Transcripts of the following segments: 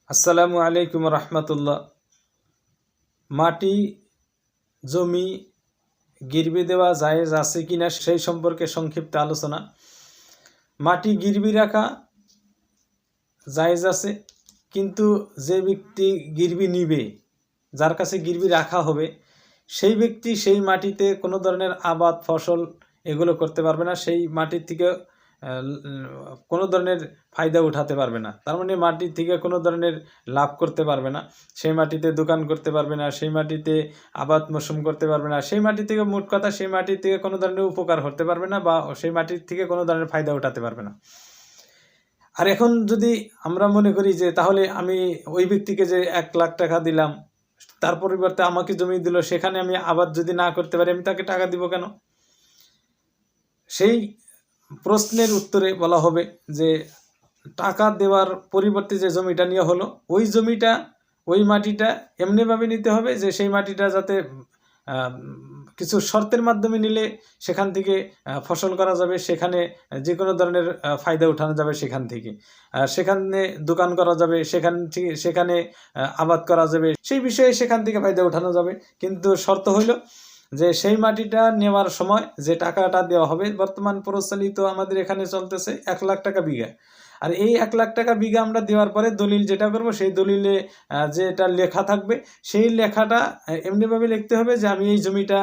আসসালামু আলাইকুম রহমতুল্লাহ। মাটি জমি গিরবি দেওয়া জায়েজ আছে কিনা সেই সম্পর্কে সংক্ষিপ্ত আলোচনা। মাটি গিরবি রাখা জায়েজ আছে, কিন্তু যে ব্যক্তি গিরবি নিবে, যার কাছে গিরবি রাখা হবে, সেই ব্যক্তি সেই মাটিতে কোনো ধরনের আবাদ ফসল এগুলো করতে পারবে না, সেই মাটির থেকে কোনো ধরনের ফায়দা উঠাতে পারবে না। তার মানে মাটির থেকে কোনো ধরনের লাভ করতে পারবে না, সেই মাটিতে দোকান করতে পারবে না, সেই মাটিতে আবাদ মৌসুম করতে পারবে না, সেই মাটি থেকে মোট কথা সেই মাটি থেকে কোনো ধরনের উপকার হতে পারবে না, বা সেই মাটির থেকে কোনো ধরনের ফায়দা উঠাতে পারবে না। আর এখন যদি আমরা মনে করি যে তাহলে আমি ওই ব্যক্তিকে যে 1,00,000 টাকা দিলাম, তার পরিবর্তে আমাকে জমি দিল, সেখানে আমি আবাদ যদি না করতে পারি, আমি তাকে টাকা দিব কেন? সেই প্রশ্নের উত্তরে বলা হবে যে টাকা দেওয়ার পরিবর্তে যে জমিটা নেওয়া হলো, ওই জমিটা ওই মাটিটা এমনিভাবে নিতে হবে যে সেই মাটিটা যাতে কিছু শর্তের মাধ্যমে নিলে সেখান থেকে ফসল করা যাবে, সেখানে যে কোনো ধরনের ফায়দা উঠানো যাবে, সেখান থেকে সেখানে দোকান করা যাবে, সেখানে আবাদ করা যাবে, সেই বিষয়ে সেখান থেকে ফায়দা উঠানো যাবে। কিন্তু শর্ত হইল যে সেই মাটিটা নেওয়ার সময় যে টাকাটা দেওয়া হবে, বর্তমান প্রচলিত আমাদের এখানে চলতেছে 1,00,000 টাকা বিঘা। আর এই 1,00,000 টাকা বিঘা আমরা দেওয়ার পরে দলিল যেটা করব, সেই দলিলে যেটা লেখা থাকবে, সেই লেখাটা এমনিভাবে লিখতে হবে যে আমি এই জমিটা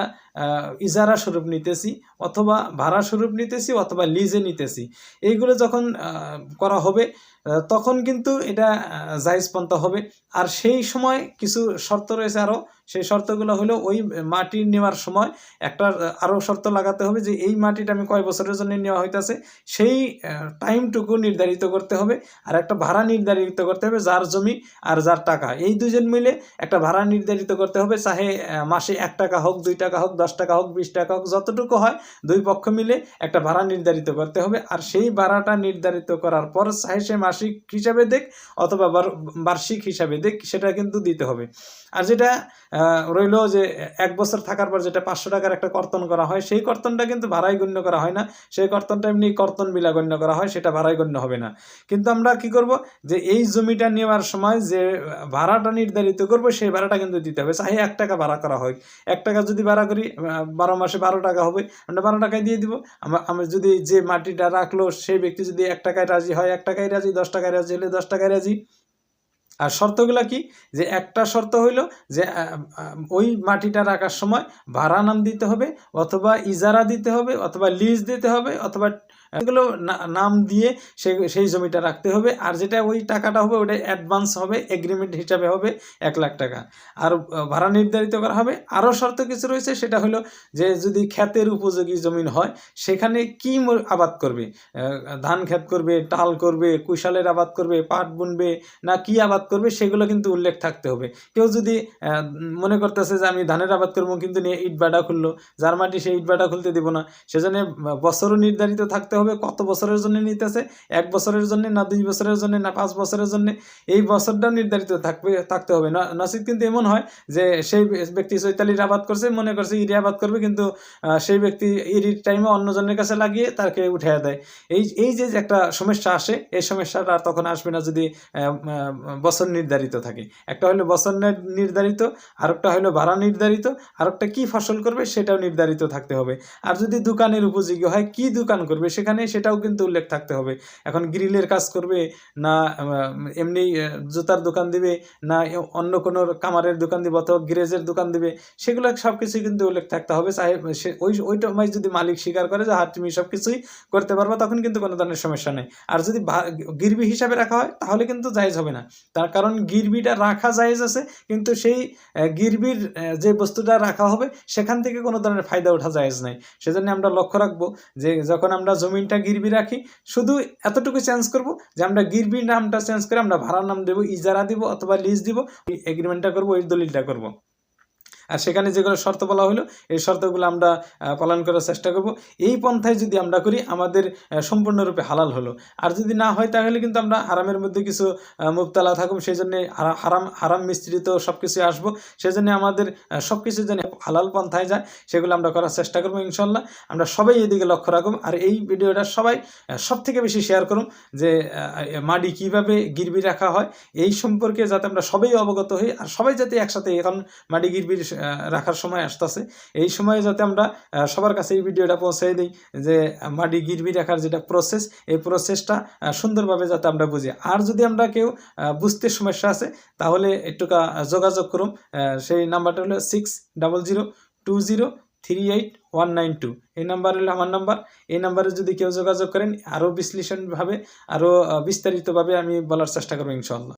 ইজারা স্বরূপ নিতেছি, অথবা ভাড়া স্বরূপ নিতেছি, অথবা লিজে নিতেছি। এইগুলো যখন করা হবে তখন কিন্তু এটা জায়েজ পন্থা হবে। আর সেই সময় কিছু শর্ত রয়েছে আরও, সেই শর্তগুলো হলো ওই মাটি নেওয়ার সময় একটা আরও শর্ত লাগাতে হবে যে এই মাটিটা আমি কয় বছরের জন্য নেওয়া হইতেছে, সেই টাইমটুকু নির্ধারিত করতে হবে। আর একটা ভাড়া নির্ধারিত করতে হবে, যার জমি আর যার টাকা, এই দুজন মিলে একটা ভাড়া নির্ধারিত করতে হবে। চাহে মাসে 1 টাকা হোক, 2 টাকা হোক, 10 টাকা হোক, 20 টাকা হোক, যতটুকু হয় দুই পক্ষ মিলে একটা ভাড়া নির্ধারিত করতে হবে। আর সেই ভাড়াটা নির্ধারিত করার পর চাহে সে মাসিক হিসাবে দেখ অথবা বার্ষিক হিসাবে দেখ, সেটা কিন্তু দিতে হবে। আর যেটা রইল যে 1 বছর থাকার পর যেটা 500 টাকার একটা কর্তন করা হয়, সেই কর্তনটা কিন্তু ভাড়ায় গণ্য করা হয় না, সেই কর্তনটা এমনি কর্তন বিলা গণ্য করা হয়, সেটা ভাড়ায় গণ্য হবে না। কিন্তু আমরা কি করব যে এই জমিটা নেওয়ার সময় যে ভাড়াটা নির্ধারিত করব, সেই ভাড়াটা কিন্তু দিতে হবে। চাহে 1 টাকা ভাড়া করা হয়, 1 টাকা যদি ভাড়া করি 12 মাসে 12 টাকা হবে, আমরা 12 টাকায় দিয়ে দিব। আমরা যদি যে মাটিটা রাখলো সেই ব্যক্তি যদি 1 টাকায় রাজি হয় 1 টাকায় রাজি, 10 টাকায় রাজি হলে 10 টাকায় রাজি। আর শর্তগুলো কি, যে একটা শর্ত হইল যে ওই মাটিটা রাখার সময় ভাড়া নাম দিতে হবে, অথবা ইজারা দিতে হবে, অথবা লিজ দিতে হবে, অথবা এগুলো নাম দিয়ে সেই জমিটা রাখতে হবে। আর যেটা ওই টাকাটা হবে ওটা অ্যাডভান্স হবে, এগ্রিমেন্ট হিসাবে হবে 1,00,000 টাকা। আর ভাড়া নির্ধারিত করা হবে। আরও শর্ত কিছু রয়েছে, সেটা হলো যে যদি ক্ষেতের উপযোগী জমিন হয়, সেখানে কি আবাদ করবে, ধান ক্ষেত করবে, টাল করবে, কুশালের আবাদ করবে, পাট বুনবে, না কি আবাদ করবে, সেগুলো কিন্তু উল্লেখ থাকতে হবে। কেউ যদি মনে করতেছে যে আমি ধানের আবাদ করবো, কিন্তু নিয়ে ইট ভাটা খুললো, যার মাটি সেই ইট ভাটা খুলতে দিব না, সেজন্য বছরও নির্ধারিত থাকতে হবে কত বছরের জন্য নিতেছে, 1 বছরের জন্য না 2 বছরের জন্য না 5 বছরের জন্য, এই বছরটাও নির্ধারিত থাকতে হবে। নচিত কিন্তু এমন হয় যে সেই ব্যক্তি চৈতালির আবাদ করছে, মনে করছে ইরি আবাদ করবে, কিন্তু সেই ব্যক্তি ইরির টাইমে অন্যজনের কাছে লাগিয়ে তাকে উঠিয়ে দেয়। এই যে একটা সমস্যা আসে, এই সমস্যাটা তখন আসবে না যদি বছর নির্ধারিত থাকে। একটা হলো বছর নির্ধারিত, আরেকটা হলো ভাড়া নির্ধারিত, আরেকটা কি ফসল করবে সেটাও নির্ধারিত থাকতে হবে। আর যদি দোকানের উপযোগী হয়, কি দোকান করবে সেখানে সেটাও কিন্তু উল্লেখ থাকতে হবে। এখন গ্রিলের কাজ করবে, না এমনি জুতার দোকান দিবে, না অন্য কোনো কামারের দোকান দিবে, অথবা গ্যারেজের দোকান দিবে, সেগুলো সব কিছুই কিন্তু উল্লেখ থাকতে হবে। চাহে সে ওইটা যদি মালিক স্বীকার করে যে হ্যাঁ তুমি সব কিছুই করতে পারবা, তখন কিন্তু কোনো ধরনের সমস্যা নেই। আর যদি গিরবি হিসাবে রাখা হয়, তাহলে কিন্তু জায়েজ হবে না। তার কারণ গিরবিটা রাখা জায়েজ আছে, কিন্তু সেই গিরবির যে বস্তুটা রাখা হবে সেখান থেকে কোনো ধরনের ফায়দা ওঠা জায়েজ নাই। সেজন্য আমরা লক্ষ্য রাখবো যে যখন আমরা জমিনটা গিরবি রাখি, শুধু এতটুকু চেঞ্জ করব যে আমরা গিরবির নামটা চেঞ্জ করে আমরা ভাড়ার নাম দেবো, ইজারা দিব, অথবা লিজ দিব, এগ্রিমেন্টটা করবো, ওই দলিলটা করব। আর সেখানে যেগুলো শর্ত বলা হলো এই শর্তগুলো আমরা পালন করার চেষ্টা করব। এই পন্থায় যদি আমরা করি আমাদের সম্পূর্ণরূপে হালাল হলো। আর যদি না হয় তাহলে কিন্তু আমরা হারামের মধ্যে কিছু মুবতালা থাকব, সেই জন্যে হারাম মিশ্রিত সব কিছু আসবো। সেজন্য আমাদের সব কিছু যেন হালাল পন্থায় যায় সেগুলো আমরা করার চেষ্টা করবো ইনশাল্লাহ। আমরা সবাই এদিকে লক্ষ্য রাখব। আর এই ভিডিওটা সবাই সব থেকে বেশি শেয়ার করুন যে মাটি কীভাবে গিরবি রাখা হয় এই সম্পর্কে, যাতে আমরা সবাই অবগত হই। আর সবাই যাতে একসাথে, এখন মাটি গিরবি রাখার সময় আসতেছে, এই সময়ে যাতে আমরা সবার কাছে এই ভিডিওটা পৌঁছে দিই যে মাটি গিরবি রাখার যেটা প্রসেস, এই প্রসেসটা সুন্দরভাবে যাতে আমরা বুঝি। আর যদি আমরা কেউ বুঝতে সমস্যা আছে তাহলে একটু যোগাযোগ করুন। সেই নাম্বারটা হলো 600020389192। এই নাম্বার হলো আমার নাম্বার। এই নাম্বারে যদি কেউ যোগাযোগ করেন আরও বিশ্লেষণভাবে, আরও বিস্তারিতভাবে আমি বলার চেষ্টা করবো ইনশাআল্লাহ।